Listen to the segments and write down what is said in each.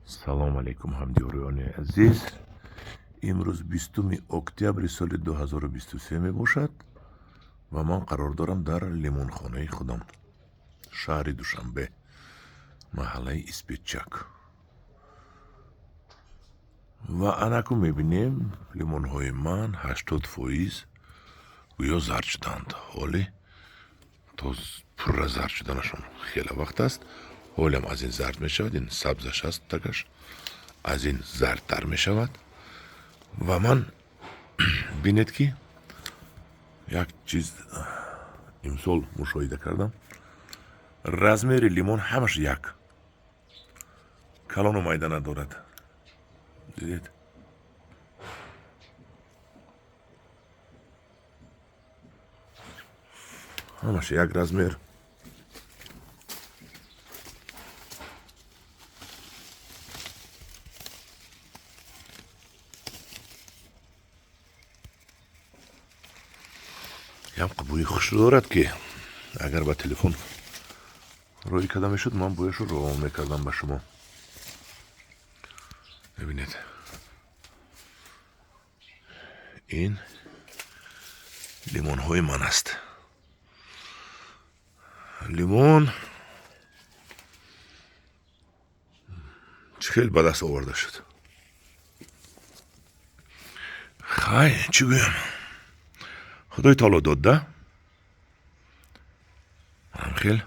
салом алейкум ҳамдиёрони азиз. имрӯз 20 октябри соли 2023 мебошад ва ман қарор дорам дар лимонхонаи худам, шаҳри Душанбе, маҳаллаи Испечак. ва анаку мебинем лимонҳои ман 80% гӯё зард шуданд. ҳоле то пурра зард шуданашон хеле вақт аст. ҳолем аз ин зард мешавад, ин сабзаш аст тагаш, аз ин зардтар мешавад. ва ман бинед ки як чиз имсол мушоҳида кардам. размери лимон ҳамаш як, калону майда надорад. дидед? ҳамаш як размер. ям бӯи хуш дорад ки агар ба телефон роҳӣ карда мешуд, ман бӯяшро равон мекардам ба шумо. бибинед, ин лимонҳои ман аст. лимон хеле ба даст оварда шуд. хай чӣ гӯям, худои таоло додда. манам хел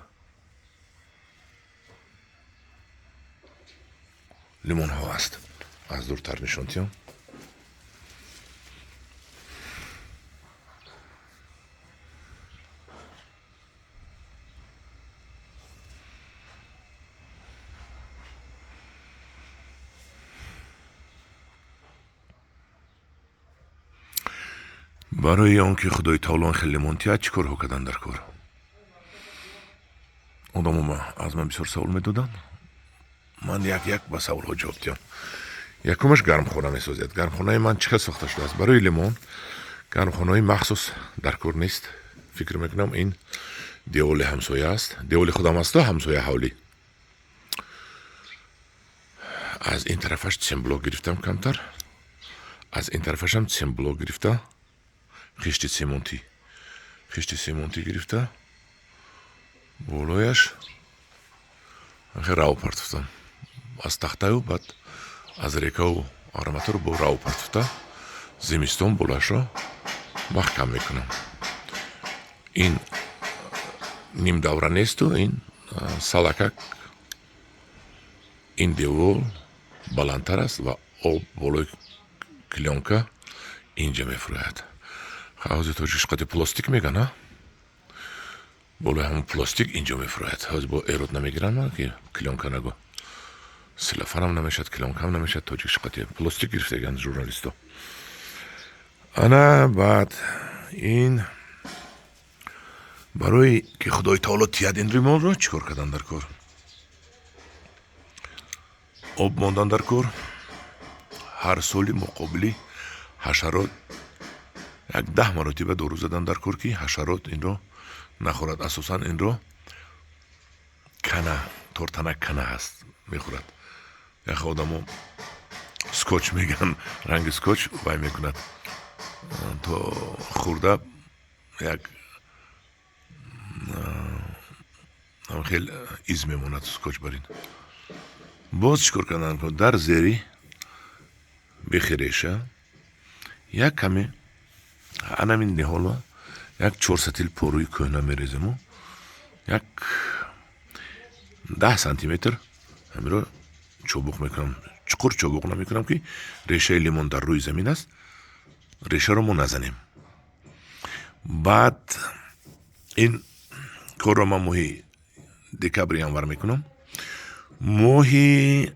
лимонҳо аст. аз дуртар нишонтиём. барои он ки худои таоло хеле лимонтиад чӣ корҳо кардан дар кор? одамо аз ман бисёр савол медоданд. ман як ба саволҳо ҷавоб диҳам. якумаш гармхона месозад. гармхонаи ман чӣ кас сохта шудааст? барои лимон гармхонаи махсус дар кор нест. фикр мекунам ин деволи ҳамсоя аст. деволи худам асту ҳамсоя ҳавлӣ. аз ин тарафаш цемблок гирифтам камтар, аз ин тарафашам цемблок гирифта, хишти семонтӣ гирифта, болояш рав партофтам. аз тахтаю баъд аз рекаву арматуру бо рав партофта зимистон болашро маҳкам мекунам. ин нимдавра несту, ин салакак. ин девол баландтар аст ва об болои клёнка инҷа мефурӯяд. ҳозир тоҷик қати пластик меган, а? болои ҳамон пластик инҷо мефурӯяд. ҳозир бо эрод намегиранд ки клёнка нагӯ. силофанам намешад, клёнкам намешад, тоҷик қати пластик гирифтаганд журналисто. ана баъд ин барои ки худои таоло тияд ин лимонро чӣ кор кардан дар кор? об мондан дар кор. ҳар соли муқобили ҳашарот як 10 маротиба дору задан дар кор ки ҳашарот инро нахӯрад. асосан инро кана, тортанак кана ҳаст, мехӯрад. яхе одамо скотч меган, ранги скотч вай мекунад, то хӯрда як хел из мемонад скотч бар ин. боз чӣ кор кардан кор? дар зери бихи реша як каме анамин ниҳола як 4 сатил порӯи кӯҳна мерезему, як 10 сантиметр ҳамиро чобуқ мекунам. чуқур чобуқ намекунам ки решаи лимон дар рӯи замин аст, решаро мо назанем. баъд ин корро ман моҳи декабр январ мекунам. моҳи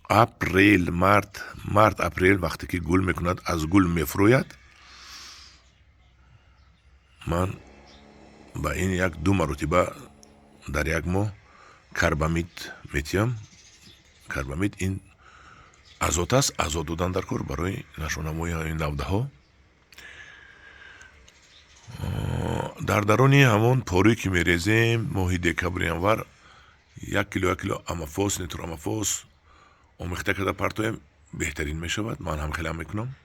апрел, март апрел вақте ки гул мекунад, аз гул мефурӯяд, ман ба ин як 2 маротиба дар як моҳ карбамид метиҳам. карбамид ин азот аст. азот додан дар кор барои нашонамоии навдаҳо. дар дарони ҳамон порӯе ки мерезем моҳи декабр январ 1 کیلو امافوس نیتر امافوس آمیخته کرده پرتویم بهترین می شود. من هم خیلی میکنم.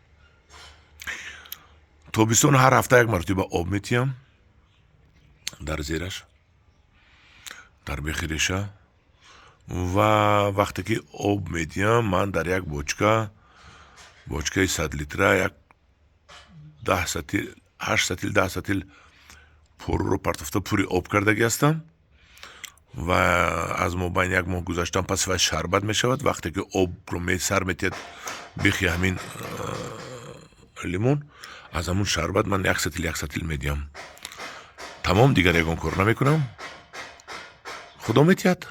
تابستون هر هفته یک مرتبه آب میتیم در زیرش، در بخیرشه، و وقتی که آب میدیم من در یک بوچکه 100 لیتره یک 10 سطیل 8 سطیل 10 سطیل پر رو پرتفته پوری آب کرده هستم و از مابین یک ماه گذاشتم پس و شربت می شود. وقتی که آب رو می سر میتید بخی همین لیمون، از همون شربت من 1 سطیل میدیم. تمام، دیگر یکون کار نمیکنم. خدا میتید،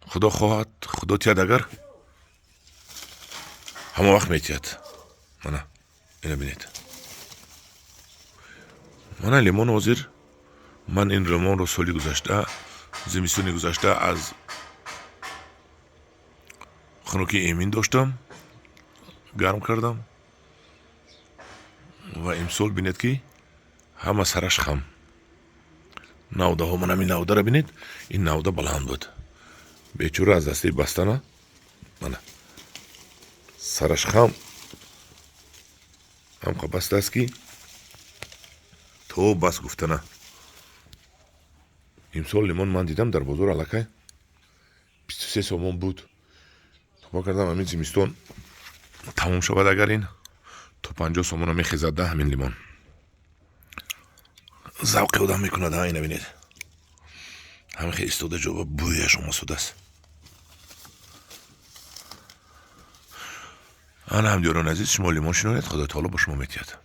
خدا خواهد، خدا تید اگر همه وقت میتید. منه اینو بینید، منه لیمون حاضر. من این لیمون رو سالی گذاشته، زمستونی گذاشته از خنوکی ایمین داشتم، گرم کردم و امسال بینید که همه سرش خم. نوده ها، من همین نوده رو بینید، این نوده بلند بود، بیچوره از دستی بستنه، منه سرش خم هم بسته است که تو بس گفتنه. امسال لیمون من دیدم در بازار علاقه 23 سومون بود. با کردم همین زمستون تموم شود اگر این تو 50 سومون رو میخیزد ده همین لیمون. ذوق آدم میکنه ده. اینو بینید، همین خیلی استوده جو بویش آماسوده است. انا هم دیاران عزیز، شما لیمون شنونید، خدا تعالی با شما میتید.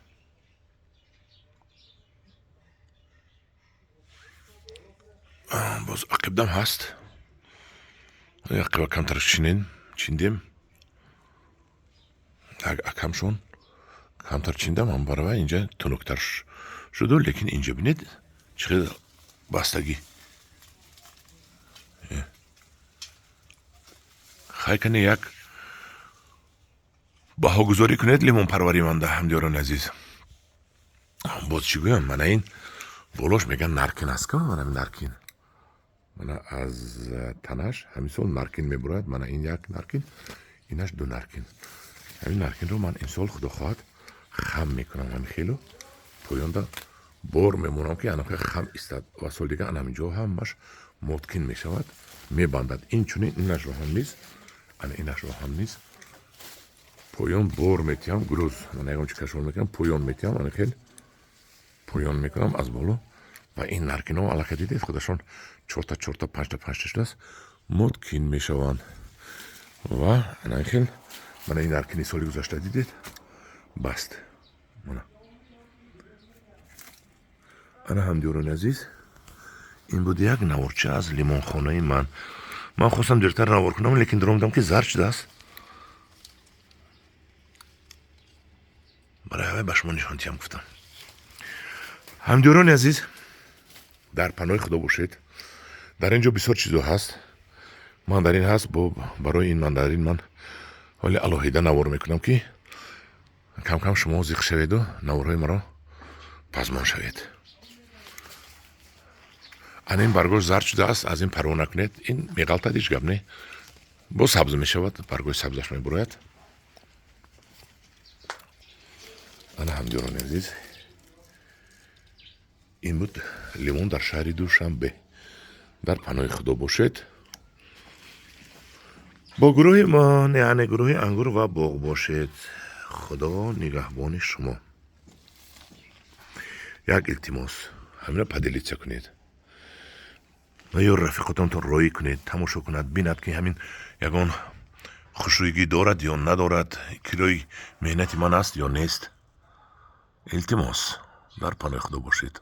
باز عقبدم هست، عقب کمتر چیندیم اکمشون کمتر چیندم هم برای اینجا تنکتر شده. لیکن اینجا بینید چقدر بستگی. خیلی کنه یک بها گذاری کنید لیمون پروری منده هم دیاران عزیز. باز چی گویم، من این بولوش میگن نرکین است که من همین نرکین، من از تنش همین سال نرکین میبراید. من این یک نرکین، اینش 2 نرکین. همین نرکین رو من این سال خدا خواهد خم میکنم. همین خیلو پویانده بار میمونم که انا خم استاد و سال دیگه انا اینجا همش متکین میشود، میبندد. این چونین اینش رو هم نیست، انا اینش رو هم نیست. پویان بار میتیم گروز، من اگه چه کشور میکنم پویان میتیم، انا خیلی پویان میکنم از بالا. و این نرکین ها علاقه دیدید خودشون 4 تا 5 تا دست متکین میشوند. و انا خیلی من این نرکینی سالی گذاشته دیدید بست. انا هم دیاران عزیز، این بود یک نورچه از لیمون خانه من خواستم دیرتر نور کنم لیکن درومدم که زرد شده است. برای همه به شما نشانتی هم گفتم. هم دیاران عزیز، در پناه خدا باشید. در اینجا بسیار چیزا هست، ماندارین هست. برای این ماندارین من حالی الهیده نور میکنم که کم کم شما زیخ شوید و نورهای مرا پزمان شوید. این برگوش زرد شده است، از این پرو نکنید. این میغلطد، هیچ گپ نه، با سبز میشود، برگوش سبزش میبراید. انا هم دیاران عزیز، این بود لیمون در شهر دوشنبه. در پناه خدا باشید. با گروه ما یعنی گروه انگور و باغ باشید. خدا نگهبان شما. یک التماس، همین را پدلیچه کنید و یا رفیقاتان تو روی کنید، تماشا کند، بیند که همین یگان خوشویگی دارد یا ندارد، کیلوی مهنت من است یا نیست. التماس در پناه خدا باشید.